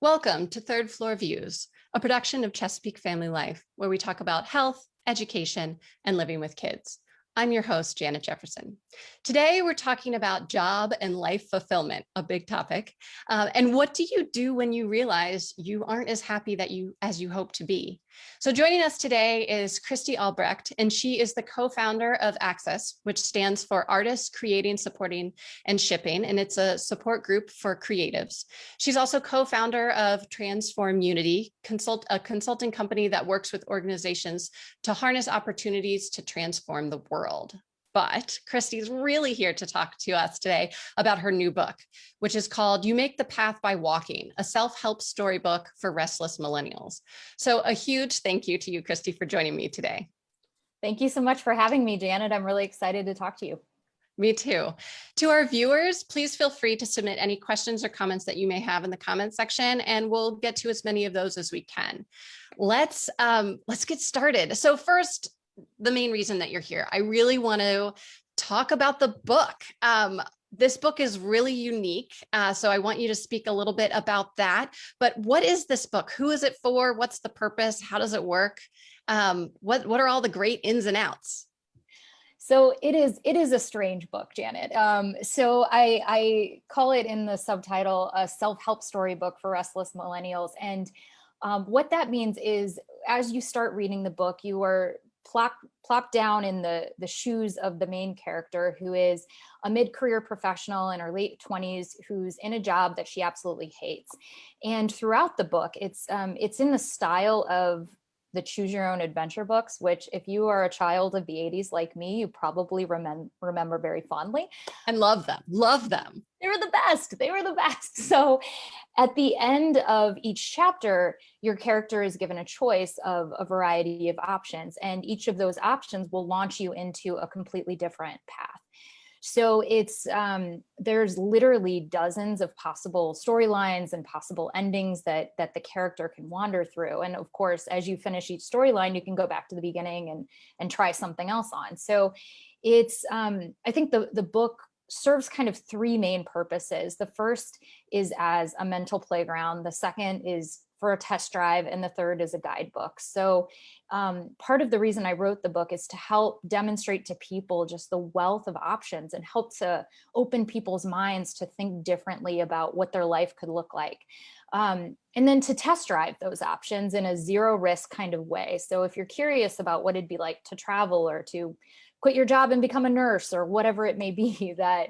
Welcome to Third Floor Views, a production of Chesapeake Family Life, where we talk about health, education, and living with kids. I'm your host, Janet Jefferson. Today, we're talking about job and life fulfillment, a big topic. And what do you do when you realize you aren't as happy as you hope to be? So joining us today is Christine Albrecht, and she is the co-founder of Access, which stands for Artists Creating, Supporting, and Shipping, and it's a support group for creatives. She's also co-founder of Transform Unity, a consulting company that works with organizations to harness opportunities to transform the world. But Christy's really here to talk to us today about her new book, which is called You Make the Path by Walking, a self-help storybook for restless millennials. So a huge thank you to you, Christy, for joining me today. Thank you so much for having me, Janet. I'm really excited to talk to you. Me too. To our viewers, please feel free to submit any questions or comments that you may have in the comments section, and we'll get to as many of those as we can. Let's get started. So first, the main reason that you're here, I really want to talk about the book. This book is really unique, so I want you to speak a little bit about that. But what is this book? Who is it for? What's the purpose? How does it work? What are all the great ins and outs? So it is a strange book, Janet. So I call it in the subtitle a self-help storybook for restless millennials. And what that means is as you start reading the book, you are plopped down in the shoes of the main character, who is a mid-career professional in her late 20s, who's in a job that she absolutely hates. And throughout the book, it's in the style of the choose your own adventure books, which if you are a child of the 80s like me, you probably remember very fondly. And love them, love them. They were the best. They were the best. So at the end of each chapter, your character is given a choice of a variety of options, and each of those options will launch you into a completely different path. So it's there's literally dozens of possible storylines and possible endings that the character can wander through. And of course, as you finish each storyline, you can go back to the beginning and try something else on. So it's I think the book serves kind of three main purposes. The first is as a mental playground. The second is for a test drive, and the third is a guidebook. So part of the reason I wrote the book is to help demonstrate to people just the wealth of options and help to open people's minds to think differently about what their life could look like. And then to test drive those options in a zero risk kind of way. So if you're curious about what it'd be like to travel or to quit your job and become a nurse or whatever it may be, that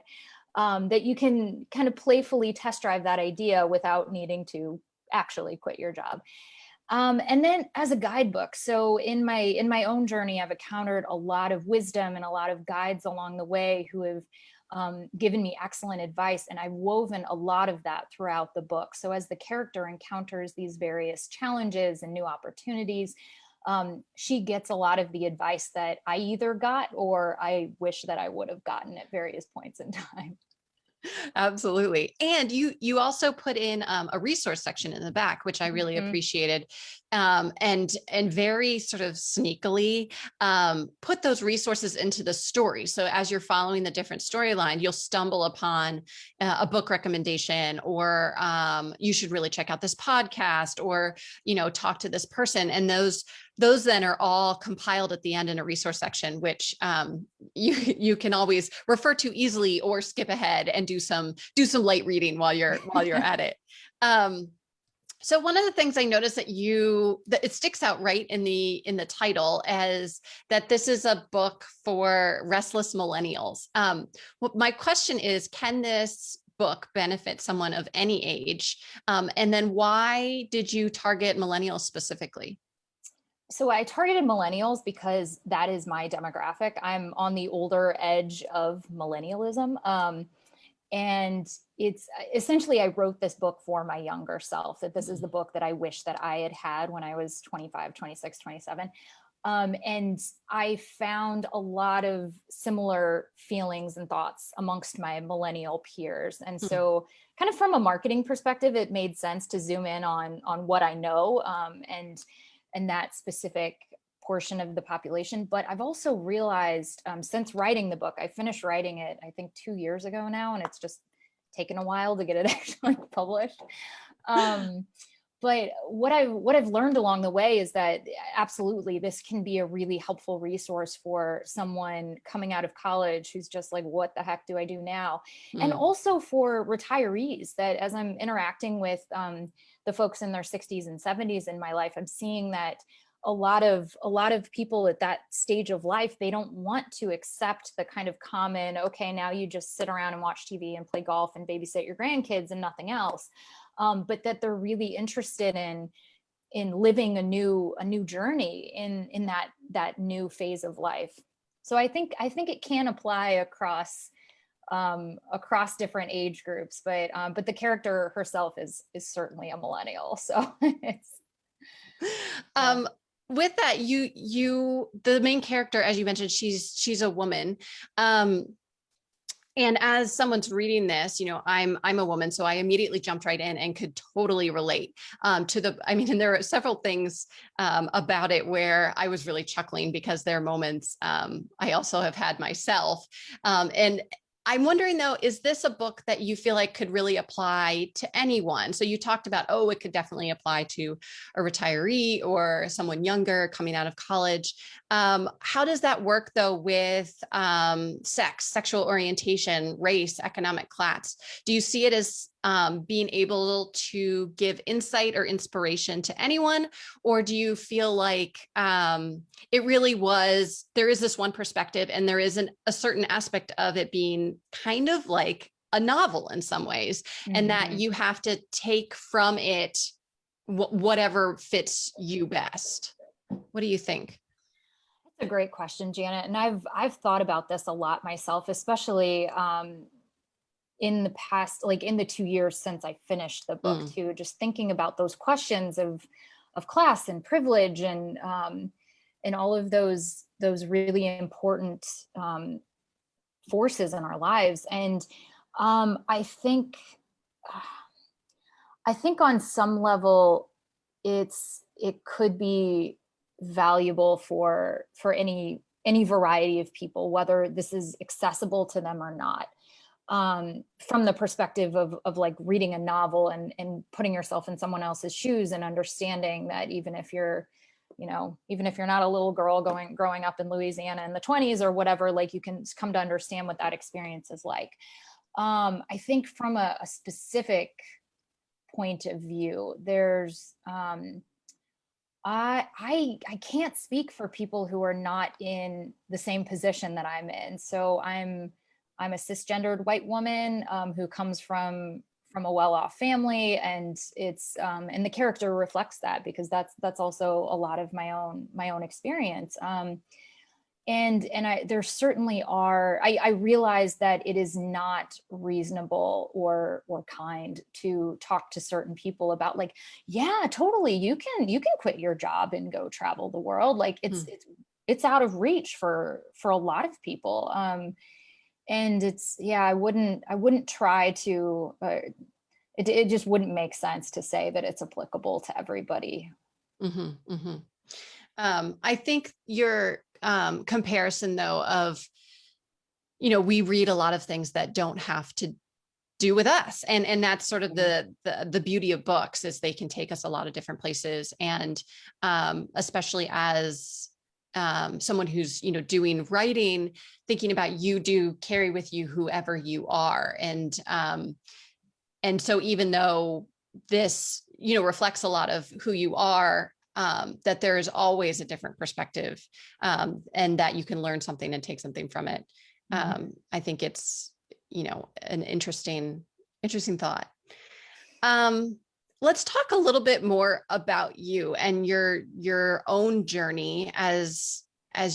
you can kind of playfully test drive that idea without needing to actually quit your job. And then as a guidebook, so in my own journey, I've encountered a lot of wisdom and a lot of guides along the way who have given me excellent advice, and I've woven a lot of that throughout the book. So as the character encounters these various challenges and new opportunities, she gets a lot of the advice that I either got or I wish that I would have gotten at various points in time. Absolutely. And you also put in a resource section in the back, which I really appreciated, and very sort of sneakily put those resources into the story. So as you're following the different storyline, you'll stumble upon a book recommendation, or you should really check out this podcast, or talk to this person. And those then are all compiled at the end in a resource section, which you can always refer to easily or skip ahead and do some light reading while you're at it. So one of the things I noticed that it sticks out right in the title as that this is a book for restless millennials. My question is, can this book benefit someone of any age? And then why did you target millennials specifically? So I targeted millennials because that is my demographic. I'm on the older edge of millennialism. And it's essentially, I wrote this book for my younger self, that this is the book that I wish that I had had when I was 25, 26, 27. And I found a lot of similar feelings and thoughts amongst my millennial peers. And so kind of from a marketing perspective, it made sense to zoom in on what I know, and that specific portion of the population. But I've also realized since writing the book, I finished writing it, I think 2 years ago now, and it's just taken a while to get it actually published. Um, but what I've learned along the way is that absolutely this can be a really helpful resource for someone coming out of college who's just like, what the heck do I do now? And Mm, also for retirees, that as I'm interacting with the folks in their 60s and 70s in my life, I'm seeing that a lot of people at that stage of life, they don't want to accept the kind of common, okay, now you just sit around and watch TV and play golf and babysit your grandkids and nothing else. But that they're really interested in living a new journey in that new phase of life. So I think it can apply across different age groups, but the character herself is certainly a millennial. So it's yeah. Um, with that, the main character, as you mentioned, she's a woman. Um, and as someone's reading this, I'm a woman, so I immediately jumped right in and could totally relate I mean, and there are several things about it where I was really chuckling because there are moments I also have had myself. And I'm wondering though, is this a book that you feel like could really apply to anyone? So you talked about, oh, it could definitely apply to a retiree or someone younger coming out of college. How does that work though with sex, sexual orientation, race, economic class? Do you see it as being able to give insight or inspiration to anyone? Or do you feel like it really there is this one perspective and there is a certain aspect of it being kind of like a novel in some ways, and that Mhm. you have to take from it whatever fits you best? What do you think? That's a great question, Janet. And I've thought about this a lot myself, especially in the past, like in the 2 years since I finished the book Mm, too, just thinking about those questions of class and privilege and all of those really important forces in our lives. And I think on some level it could be valuable for any variety of people, whether this is accessible to them or not. From the perspective of like reading a novel and putting yourself in someone else's shoes and understanding that even if you're not a little girl growing up in Louisiana in the 20s or whatever, like you can come to understand what that experience is like. I think from a specific point of view, there's I can't speak for people who are not in the same position that I'm in. So I'm a cisgendered white woman who comes from a well-off family, and and the character reflects that because that's also a lot of my own experience. And there certainly are. I realize that it is not reasonable or kind to talk to certain people about, like, yeah, totally, you can quit your job and go travel the world. Like it's mm, it's out of reach for a lot of people. And it's yeah, I wouldn't try to. It just wouldn't make sense to say that it's applicable to everybody. mhm, mhm. I think your comparison though of, we read a lot of things that don't have to do with us, and that's sort of Mhm. the beauty of books, is they can take us a lot of different places. And especially as someone who's doing writing, thinking about, you do carry with you whoever you are. And so even though this reflects a lot of who you are, that there is always a different perspective, and that you can learn something and take something from it. Mhm. I think it's an interesting thought. um, let's talk a little bit more about you and your own journey as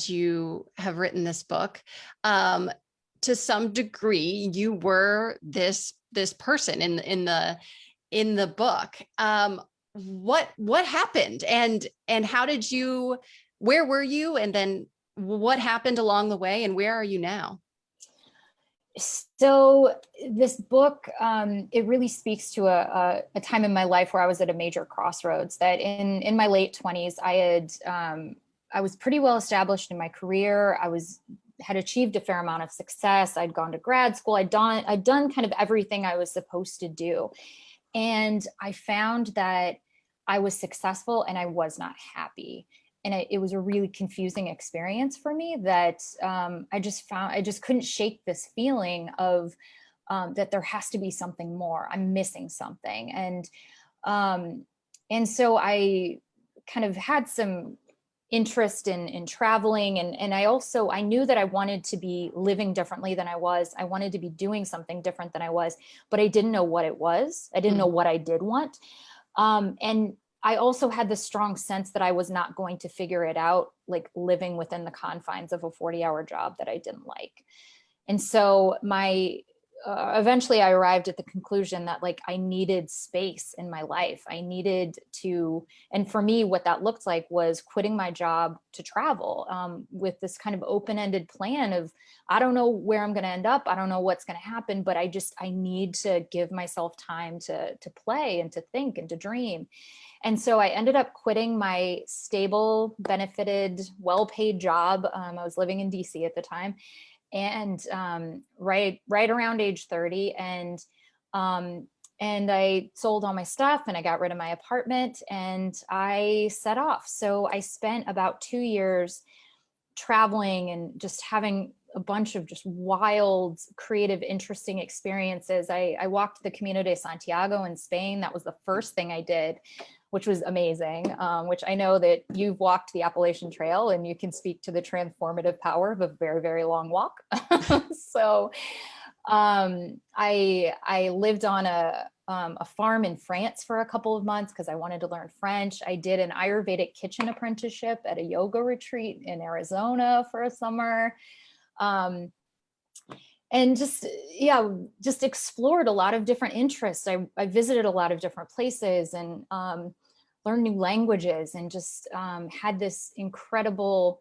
you have written this book. um, to some degree, you were this person in the book. What happened, and how did you where were you, and then what happened along the way, and where are you now? So this book, it really speaks to a time in my life where I was at a major crossroads. That in my late 20s, I was pretty well established in my career. Had achieved a fair amount of success. I'd gone to grad school. I'd done kind of everything I was supposed to do. And I found that I was successful and I was not happy. And it was a really confusing experience for me that I just couldn't shake this feeling of that there has to be something more. I'm missing something. Um, and so I kind of had some interest in traveling, and I knew that I wanted to be living differently than I was. I wanted to be doing something different than I was, but I didn't know what it was. I didn't know what I did want. And I also had this strong sense that I was not going to figure it out, like living within the confines of a 40-hour job that I didn't like. And so eventually I arrived at the conclusion that like I needed space in my life. I needed to, and for me, what that looked like was quitting my job to travel, with this kind of open-ended plan of, I don't know where I'm going to end up. I don't know what's going to happen, but I need to give myself time to play and to think and to dream. And so I ended up quitting my stable, benefited, well-paid job. I was living in DC at the time, and right around age 30, and I sold all my stuff and I got rid of my apartment and I set off. So I spent about 2 years traveling and just having a bunch of just wild, creative, interesting experiences. I walked the Camino de Santiago in Spain. That was the first thing I did, which was amazing, which I know that you've walked the Appalachian Trail and you can speak to the transformative power of a very, very long walk. So I lived on a farm in France for a couple of months because I wanted to learn French. I did an Ayurvedic kitchen apprenticeship at a yoga retreat in Arizona for a summer. And just explored a lot of different interests. I visited a lot of different places and learned new languages, and just had this incredible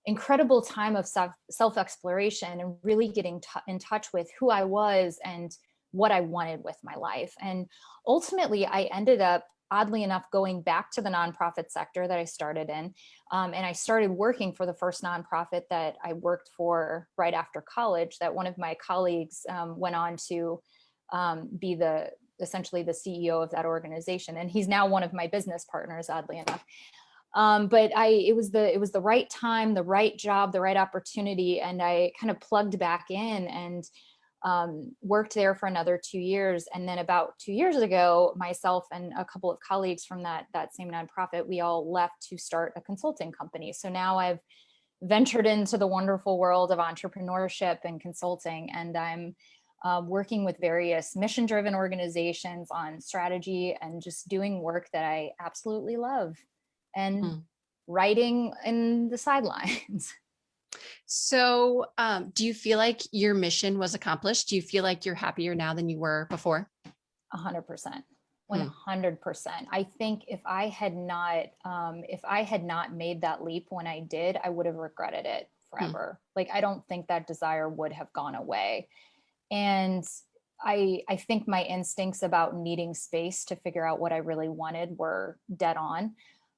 time of self-exploration and really getting in touch with who I was and what I wanted with my life. And ultimately, I ended up, oddly enough, going back to the nonprofit sector that I started in. And I started working for the first nonprofit that I worked for right after college, that one of my colleagues went on to be essentially the CEO of that organization. And he's now one of my business partners, oddly enough. But it was the right time, the right job, the right opportunity. And I kind of plugged back in and worked there for another 2 years. And then about 2 years ago, myself and a couple of colleagues from that same nonprofit, we all left to start a consulting company. So now I've ventured into the wonderful world of entrepreneurship and consulting, and I'm working with various mission-driven organizations on strategy and just doing work that I absolutely love, and writing in the sidelines. So, do you feel like your mission was accomplished? Do you feel like you're happier now than you were before? 100%. 100%. I think if I had not made that leap when I did, I would have regretted it forever. Like, I don't think that desire would have gone away. And I think my instincts about needing space to figure out what I really wanted were dead on.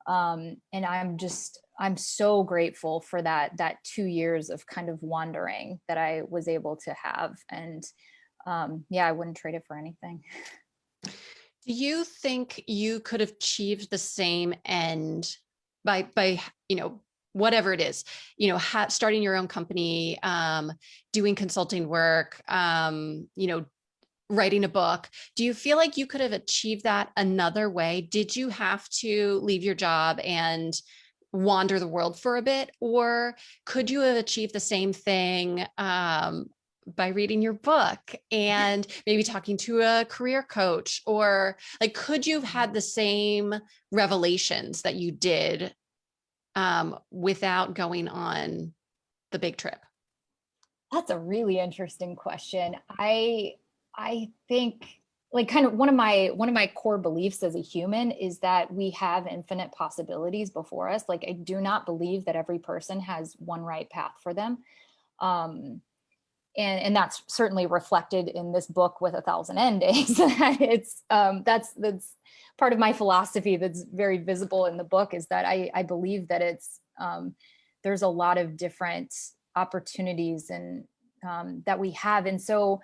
And I'm so grateful for that 2 years of kind of wandering that I was able to have. And I wouldn't trade it for anything. Do you think you could have achieved the same end by whatever it is, starting your own company, doing consulting work, writing a book? Do you feel like you could have achieved that another way? Did you have to leave your job and wander the world for a bit, or could you have achieved the same thing by reading your book and maybe talking to a career coach? Or like, could you have had the same revelations that you did without going on the big trip? That's a really interesting question. I think, like, kind of one of my core beliefs as a human is that we have infinite possibilities before us. Like, I do not believe that every person has one right path for them. And that's certainly reflected in this book with 1,000 endings. It's that's part of my philosophy that's very visible in the book, is that I believe that it's there's a lot of different opportunities and that we have. And so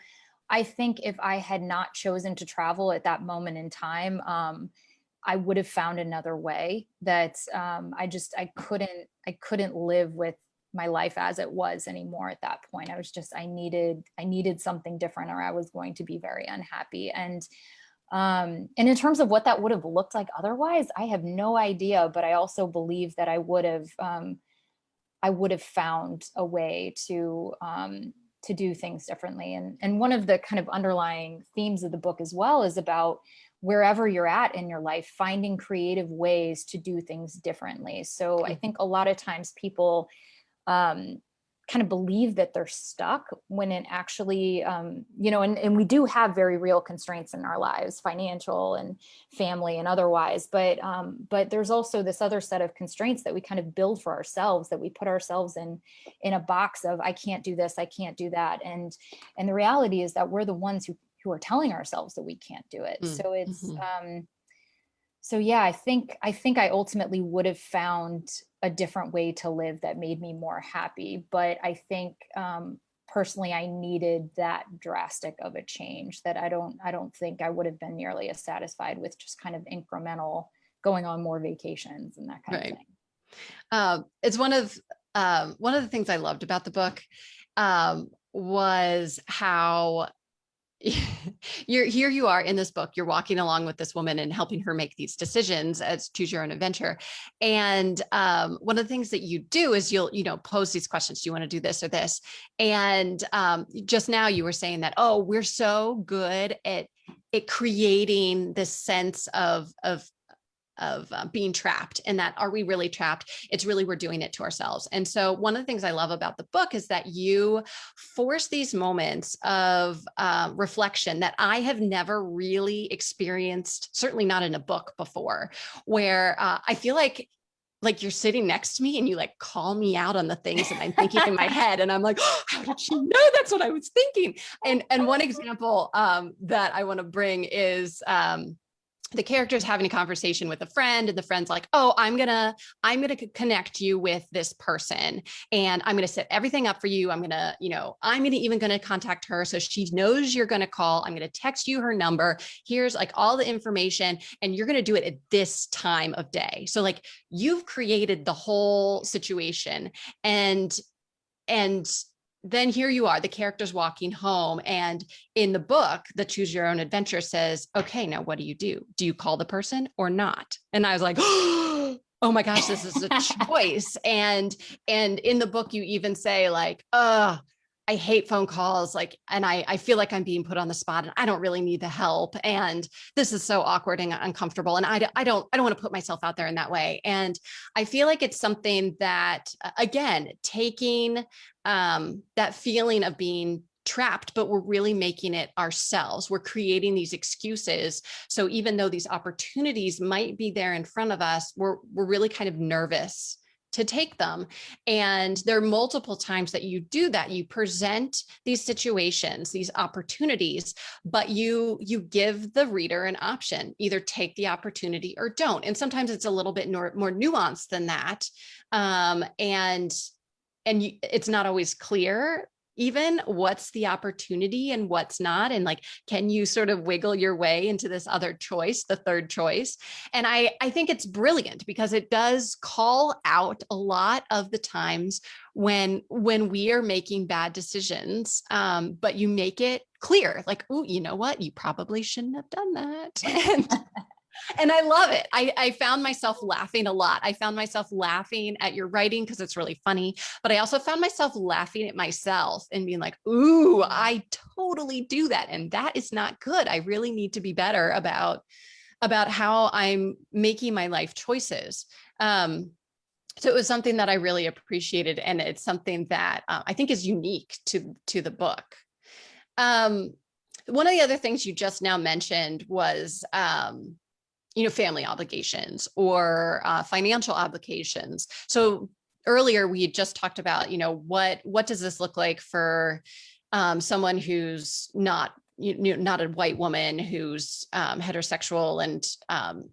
I think if I had not chosen to travel at that moment in time, I would have found another way that I couldn't live with my life as it was anymore at that point. I needed something different, or I was going to be very unhappy. And in terms of what that would have looked like otherwise, I have no idea, but I also believe that I would have found a way to do things differently. And one of the kind of underlying themes of the book as well is about wherever you're at in your life, finding creative ways to do things differently. So I think a lot of times people kind of believe that they're stuck when it actually, and we do have very real constraints in our lives, financial and family and otherwise, but there's also this other set of constraints that we kind of build for ourselves, that we put ourselves in a box of, I can't do this, I can't do that. And the reality is that we're the ones who are telling ourselves that we can't do it. So it's, so yeah, I think I ultimately would have found a different way to live that made me more happy. But I think personally, I needed that drastic of a change that I don't think I would have been nearly as satisfied with just kind of incremental going on more vacations and that kind of thing. It's one of the things I loved about the book was how you are in this book, you're walking along with this woman and helping her make these decisions as choose your own adventure. And one of the things that you do is you'll pose these questions. Do you want to do this or this? And just now you were saying that, oh, we're so good at creating this sense of being trapped, and that are we really trapped? It's really, we're doing it to ourselves. And so one of the things I love about the book is that you force these moments of reflection that I have never really experienced, certainly not in a book before, where I feel like you're sitting next to me and you like call me out on the things that I'm thinking in my head. And I'm like, oh, how did she know that's what I was thinking? And one example that I want to bring is the character's having a conversation with a friend, and the friend's like, oh, I'm gonna connect you with this person, and I'm gonna set everything up for you. I'm gonna even gonna contact her so she knows you're gonna call. I'm gonna text you her number. Here's like all the information, and you're gonna do it at this time of day. So like you've created the whole situation, and then here you are, the character's walking home, and in the book, the Choose Your Own Adventure says, okay, now what do you do? Do you call the person or not? And I was like, oh my gosh, this is a choice. And in the book, you even say like, I hate phone calls, like, and I feel like I'm being put on the spot and I don't really need the help. And this is so awkward and uncomfortable. And I don't want to put myself out there in that way. And I feel like it's something that, again, taking that feeling of being trapped, but we're really making it ourselves. We're creating these excuses. So even though these opportunities might be there in front of us, we're really kind of nervous to take them. And there are multiple times that you do that. You present these situations, these opportunities, but you give the reader an option, either take the opportunity or don't. And sometimes it's a little bit more nuanced than that. It's not always clear even what's the opportunity and what's not. And like, can you sort of wiggle your way into this other choice, the third choice? And I think it's brilliant because it does call out a lot of the times when we are making bad decisions, but you make it clear, like, oh, you know what? You probably shouldn't have done that. And I love it. I found myself laughing a lot. I found myself laughing at your writing because it's really funny, but I also found myself laughing at myself and being like, ooh, I totally do that. And that is not good. I really need to be better about how I'm making my life choices. So it was something that I really appreciated. And it's something that I think is unique to the book. One of the other things you just now mentioned was, family obligations or financial obligations. So earlier we had just talked about, what does this look like for someone who's not a white woman who's heterosexual and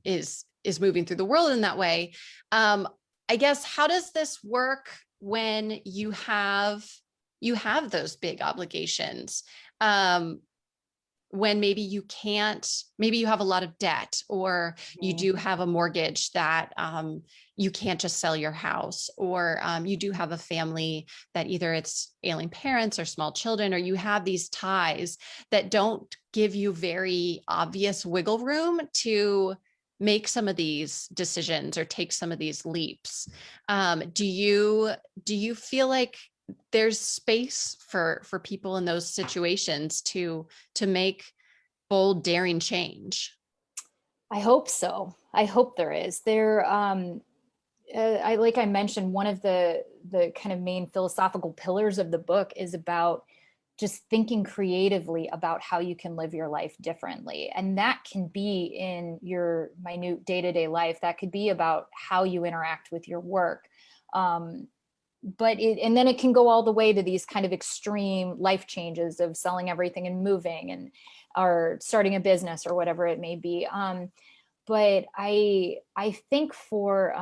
is moving through the world in that way. I guess, how does this work when you have those big obligations? when maybe you can't, maybe you have a lot of debt, or you do have a mortgage that you can't just sell your house, or you do have a family that either it's ailing parents or small children, or you have these ties that don't give you very obvious wiggle room to make some of these decisions or take some of these leaps. Do you feel like there's space for people in those situations to make bold, daring change? I hope so. I hope there is. Like I mentioned, one of the kind of main philosophical pillars of the book is about just thinking creatively about how you can live your life differently. And that can be in your minute day-to-day life. That could be about how you interact with your work. And then it can go all the way to these kind of extreme life changes of selling everything and moving, and or starting a business or whatever it may be. But I think for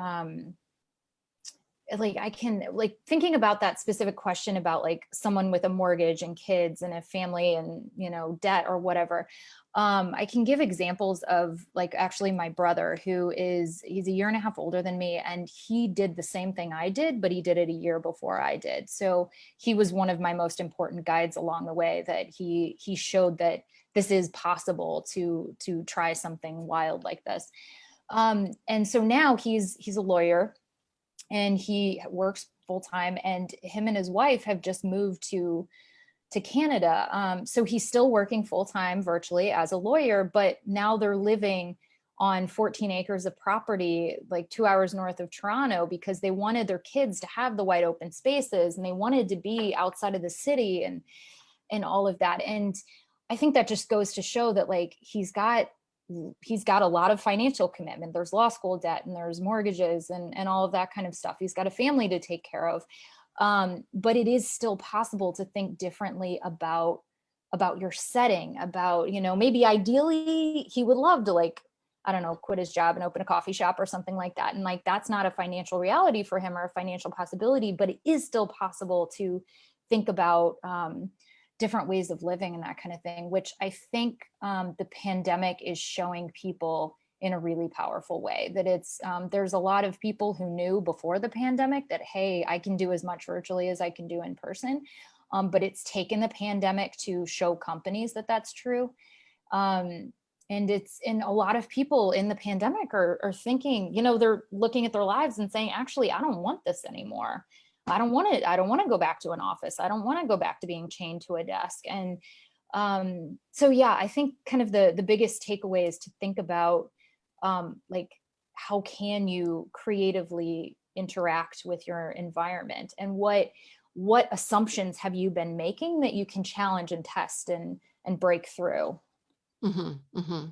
like, I can, like, thinking about that specific question about like someone with a mortgage and kids and a family and, debt or whatever. I can give examples of, like, actually my brother, he's a year and a half older than me, and he did the same thing I did, but he did it a year before I did. So he was one of my most important guides along the way, that he showed that this is possible to try something wild like this. And so now he's a lawyer, and he works full time, and him and his wife have just moved to Canada. So he's still working full time virtually as a lawyer, but now they're living on 14 acres of property, like 2 hours north of Toronto, because they wanted their kids to have the wide open spaces, and they wanted to be outside of the city and all of that. And I think that just goes to show that, like, he's got a lot of financial commitment. There's law school debt, and there's mortgages and all of that kind of stuff. He's got a family to take care of. But it is still possible to think differently about your setting, about, maybe ideally he would love to, like, I don't know, quit his job and open a coffee shop or something like that. And, like, that's not a financial reality for him or a financial possibility, but it is still possible to think about different ways of living and that kind of thing, which I think the pandemic is showing people in a really powerful way. That it's there's a lot of people who knew before the pandemic that, hey, I can do as much virtually as I can do in person. But it's taken the pandemic to show companies that that's true. And a lot of people in the pandemic are thinking, they're looking at their lives and saying, actually, I don't want this anymore. I don't want it. I don't want to go back to an office. I don't want to go back to being chained to a desk. And so, yeah, I think kind of the biggest takeaway is to think about, like, how can you creatively interact with your environment, and what assumptions have you been making that you can challenge and test and break through. Mm-hmm, mm-hmm.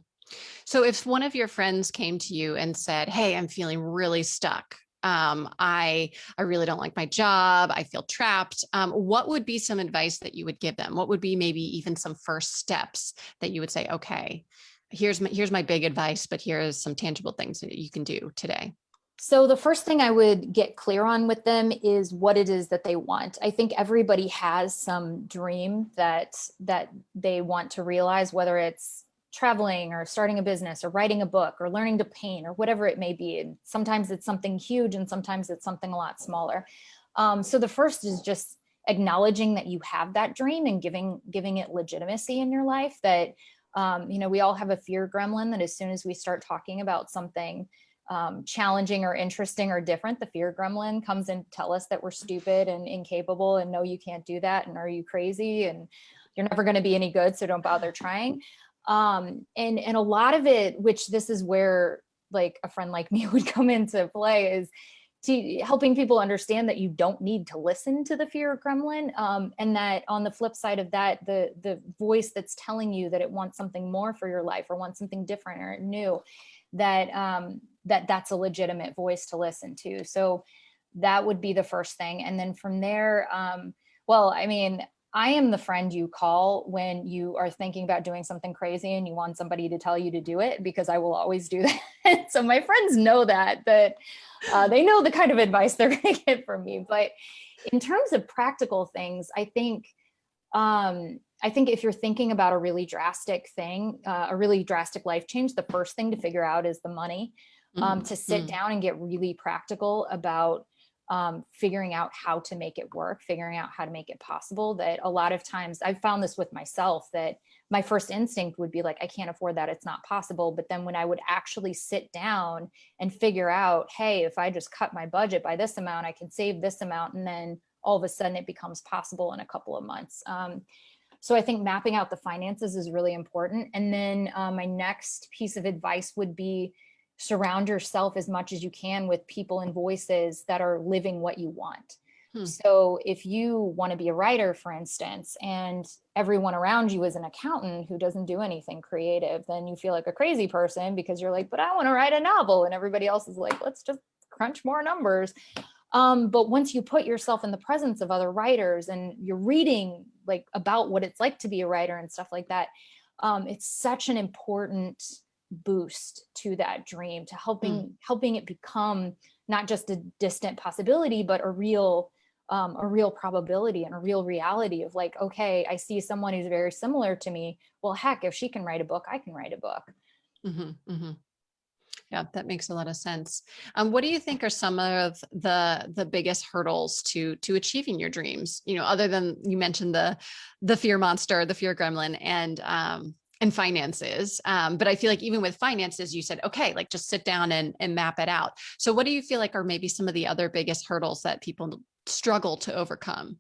So if one of your friends came to you and said, "Hey, I'm feeling really stuck. I really don't like my job. I feel trapped." What would be some advice that you would give them? What would be maybe even some first steps that you would say, "Okay, here's my big advice, but here's some tangible things that you can do today"? So the first thing I would get clear on with them is what it is that they want. I think everybody has some dream that they want to realize, whether it's traveling or starting a business or writing a book or learning to paint or whatever it may be. And sometimes it's something huge, and sometimes it's something a lot smaller. So the first is just acknowledging that you have that dream and giving it legitimacy in your life. That we all have a fear gremlin that as soon as we start talking about something challenging or interesting or different, the fear gremlin comes and tell us that we're stupid and incapable, and no, you can't do that, and are you crazy, and you're never going to be any good, so don't bother trying. And a lot of it, which this is where, like, a friend like me would come into play, is to helping people understand that you don't need to listen to the fear gremlin, and that on the flip side of that, the voice that's telling you that it wants something more for your life or wants something different or new, that's a legitimate voice to listen to. So that would be the first thing. And then from there, well, I mean, I am the friend you call when you are thinking about doing something crazy and you want somebody to tell you to do it, because I will always do that. So my friends know that they know the kind of advice they're going to get from me. But in terms of practical things, I think I think if you're thinking about a really drastic thing, a really drastic life change, the first thing to figure out is the money. To sit down and get really practical about figuring out how to make it work, figuring out how to make it possible. That a lot of times I've found this with myself, that my first instinct would be like, I can't afford that, it's not possible. But then when I would actually sit down and figure out, hey, if I just cut my budget by this amount, I can save this amount. And then all of a sudden it becomes possible in a couple of months. So I think mapping out the finances is really important. And then my next piece of advice would be surround yourself as much as you can with people and voices that are living what you want. So if you want to be a writer, for instance, and everyone around you is an accountant who doesn't do anything creative, then you feel like a crazy person because you're like, but I want to write a novel. And everybody else is like, let's just crunch more numbers. But once you put yourself in the presence of other writers and you're reading like about what it's like to be a writer and stuff like that, it's such an important boost to that dream, to helping it become not just a distant possibility, but a real probability and a real reality of like, okay, I see someone who's very similar to me. Well, heck, if she can write a book, I can write a book. Yeah, that makes a lot of sense. What do you think are some of the biggest hurdles to achieving your dreams? You know, other than you mentioned the fear monster, the fear gremlin, and finances. But I feel like even with finances, you said, okay, like just sit down and map it out. So what do you feel like are maybe some of the other biggest hurdles that people struggle to overcome?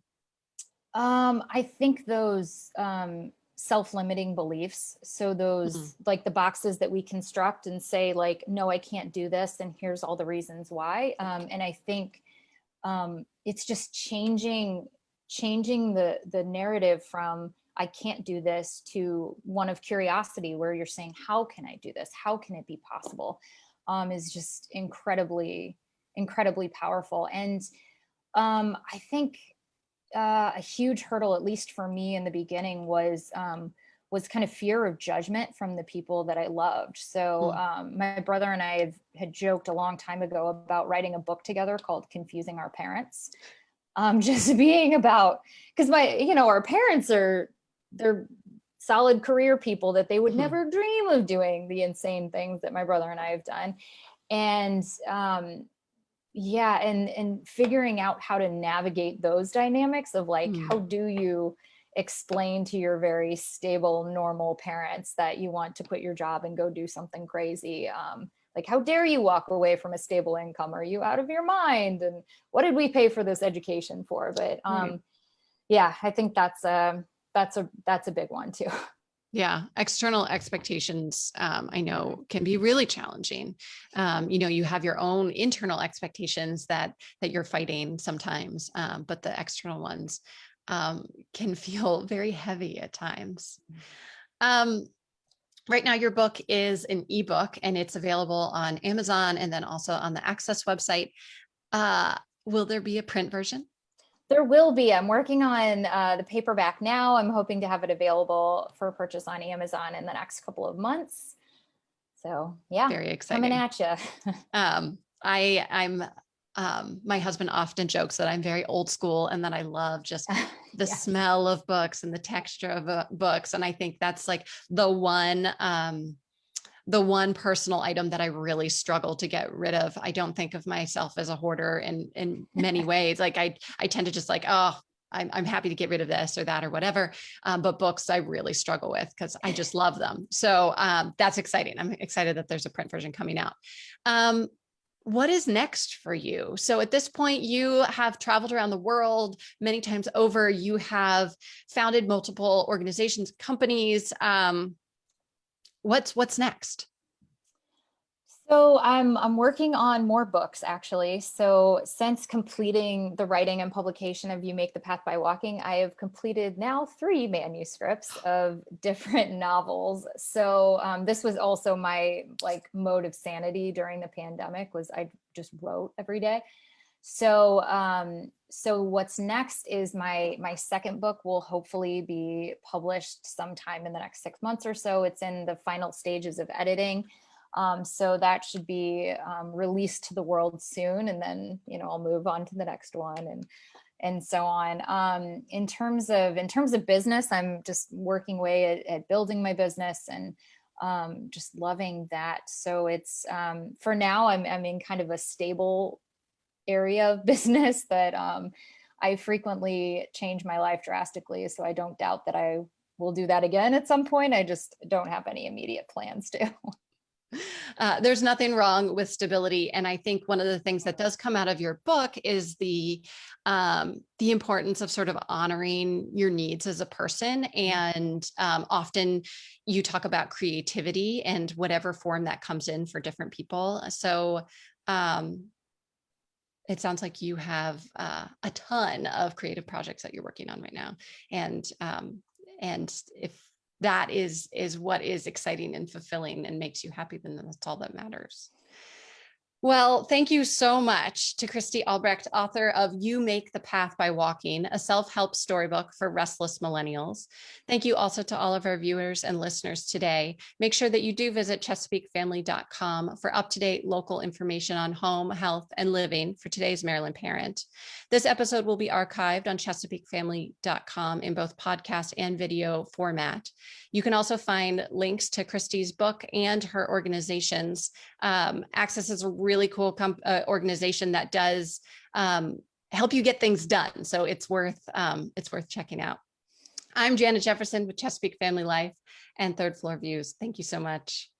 I think those self-limiting beliefs. So those like the boxes that we construct and say like, no, I can't do this. And here's all the reasons why. And I think it's just changing the narrative from I can't do this to one of curiosity, where you're saying, how can I do this? How can it be possible? Is just incredibly powerful. And I think a huge hurdle, at least for me in the beginning, was kind of fear of judgment from the people that I loved. So my brother and I had joked a long time ago about writing a book together called Confusing Our Parents. Just being about, because our parents they're solid career people, that they would never dream of doing the insane things that my brother and I have done. And and figuring out how to navigate those dynamics of like, how do you explain to your very stable, normal parents that you want to quit your job and go do something crazy? Like, how dare you walk away from a stable income? Are you out of your mind? And what did we pay for this education for? But I think that's a big one too. Yeah, external expectations, I know can be really challenging. You have your own internal expectations that you're fighting sometimes, but the external ones can feel very heavy at times. Right now, your book is an ebook and it's available on Amazon and then also on the Access website. Will there be a print version? There will be. I'm working on the paperback now. I'm hoping to have it available for purchase on Amazon in the next couple of months. So yeah, very exciting. Coming at you. I'm my husband often jokes that I'm very old school and that I love just the smell of books and the texture of books. And I think that's like the one personal item that I really struggle to get rid of. I don't think of myself as a hoarder in many ways. Like I tend to just like, oh, I'm happy to get rid of this or that or whatever. But books I really struggle with because I just love them. So that's exciting. I'm excited that there's a print version coming out. What is next for you? So at this point, you have traveled around the world many times over. You have founded multiple organizations, companies. What's next? So I'm working on more books, actually. So since completing the writing and publication of You Make the Path by Walking, I have completed now 3 manuscripts of different novels. So this was also my like mode of sanity during the pandemic, was I just wrote every day. So so what's next is my second book will hopefully be published sometime in the next 6 months or so. It's in the final stages of editing. So that should be released to the world soon. And then, I'll move on to the next one. And and so on. In terms of business, I'm just working away at building my business and just loving that. So it's for now, I'm in kind of a stable area of business that I frequently change my life drastically. So I don't doubt that I will do that again at some point. I just don't have any immediate plans to. There's nothing wrong with stability. And I think one of the things that does come out of your book is the importance of sort of honoring your needs as a person. And often you talk about creativity and whatever form that comes in for different people. So it sounds like you have a ton of creative projects that you're working on right now. And if that is what is exciting and fulfilling and makes you happy, then that's all that matters. Well, thank you so much to Christine Albrecht, author of You Make the Path by Walking, a self-help storybook for restless millennials. Thank you also to all of our viewers and listeners today. Make sure that you do visit ChesapeakeFamily.com for up-to-date local information on home, health, and living for today's Maryland parent. This episode will be archived on ChesapeakeFamily.com in both podcast and video format. You can also find links to Christy's book and her organizations. Access is a really cool organization that does help you get things done. So it's worth checking out. I'm Janet Jefferson with Chesapeake Family Life and Third Floor Views. Thank you so much.